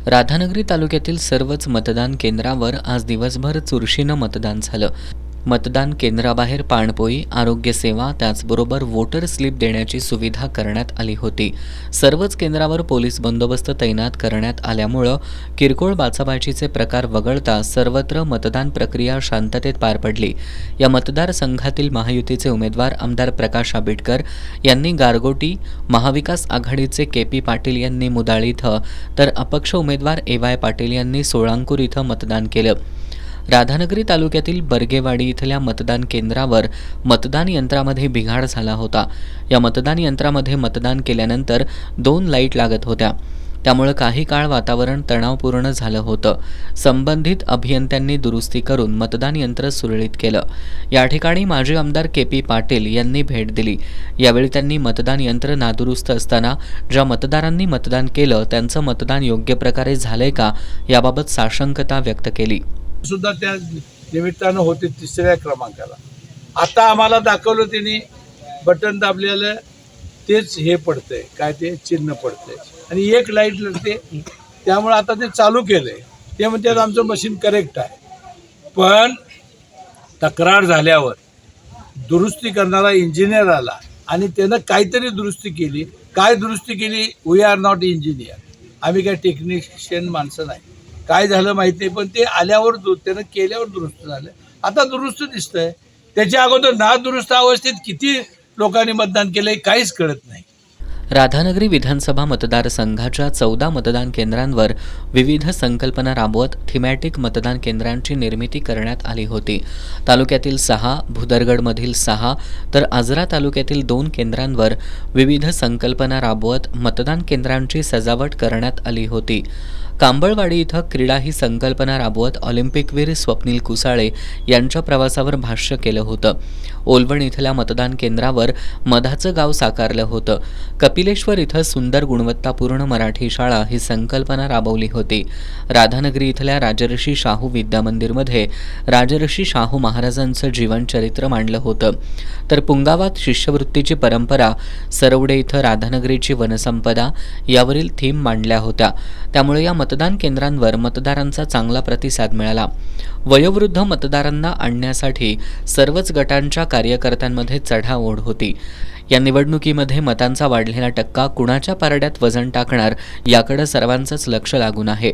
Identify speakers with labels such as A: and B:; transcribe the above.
A: राधानगरी तालुक्यातील सर्वच मतदान केंद्रावर आज दिवसभर चुरशीनं मतदान झालं. मतदान केंद्राबाहेर पाणपोई, आरोग्य सेवा, त्याचबरोबर वोटर स्लिप देण्याची सुविधा करण्यात आली होती. सर्वच केंद्रावर पोलीस बंदोबस्त तैनात करण्यात आल्यामुळं किरकोळ बाचाबाचीचे प्रकार वगळता सर्वत्र मतदान प्रक्रिया शांततेत पार पडली. या मतदारसंघातील महायुतीचे उमेदवार आमदार प्रकाश आंबेडकर यांनी गारगोटी, महाविकास आघाडीचे के.पी. पाटील यांनी मुदाळ इथं तर अपक्ष उमेदवार ए.वाय. पाटील यांनी सोळांकूर इथं मतदान केलं. राधानगरी तालुक्यातील बर्गेवाडी इथल्या मतदान केंद्रावर मतदान यंत्रामध्ये बिघाड झाला होता. या मतदान यंत्रामध्ये मतदान केल्यानंतर 2 लाईट लागत होत्या. त्यामुळे काही काळ वातावरण तणावपूर्ण झालं होतं. संबंधित अभियंत्यांनी दुरुस्ती करून मतदान यंत्र सुरळीत केलं. या ठिकाणी माजी आमदार के.पी. पाटील यांनी भेट दिली. यावेळी त्यांनी मतदान यंत्र नादुरुस्त असताना ज्या मतदारांनी मतदान केलं त्यांचं मतदान योग्य प्रकारे झालंय का याबाबत साशंकता व्यक्त केली.
B: सुद्धा त्या निमित्तानं होते 3ऱ्या क्रमांकाला. आता आम्हाला दाखवलं त्यांनी बटन दाबलेलं तेच हे पडतंय, काय ते चिन्ह पडतंय आणि 1 लाईट लागते. त्यामुळे आता ते चालू केलंय. ते म्हणतात आमचं मशीन करेक्ट आहे. पण तक्रार झाल्यावर दुरुस्ती करणारा इंजिनियर आला आणि त्यानं काहीतरी दुरुस्ती केली. काय दुरुस्ती केली? We are not engineer. आम्ही काय टेक्निशियन माणसं नाही. काय झालं माहिती नाही, पण ते आल्यावर त्यानं केल्यावर दुरुस्त झालं. आता दुरुस्त दिसतंय. त्याच्या अगोदर ना दुरुस्त अवस्थेत किती लोकांनी मतदान केलंय काहीच कळत नाही.
A: राधानगरी विधानसभा मतदारसंघाच्या 14 मतदान केंद्रांवर विविध संकल्पना राबवत थीमॅटिक मतदान केंद्रांची निर्मिती करण्यात आली होती. तालुक्यातील 6, भुदरगडमधील 6 तर आजरा तालुक्यातील 2 केंद्रांवर विविध संकल्पना राबवत मतदान केंद्रांची सजावट करण्यात आली होती. कांबळवाडी इथं क्रीडा ही संकल्पना राबवत ऑलिम्पिकवीर स्वप्नील कुसाळे यांच्या प्रवासावर भाष्य केलं होतं. ओलवण इथल्या मतदान केंद्रावर मधाचं गाव साकारलं होतं. कपिलेश्वर इथं सुंदर गुणवत्तापूर्ण मराठी शाळा ही संकल्पना राबवली होती. राधानगरी इथल्या राजर्षी शाहू विद्यामंदिरमध्ये राजर्षी शाहू महाराजांचं जीवनचरित्र मांडलं होतं. तर पुंगावात शिष्यवृत्तीची परंपरा, सरवडे इथं राधानगरीची वनसंपदा यावरील थीम मांडल्या होत्या. त्यामुळे या मतदान केंद्रांवर मतदारांचा चांगला प्रतिसाद मिळाला. वयोवृद्ध मतदारांना आणण्यासाठी सर्वच गटांच्या कार्यकर्त्यांमध्ये चढाओढ होती. या निवडणुकीमध्ये मतांचा वाढलेला टक्का कुणाच्या पारड्यात वजन टाकणार याकडे सर्वांचंच लक्ष लागून आहे.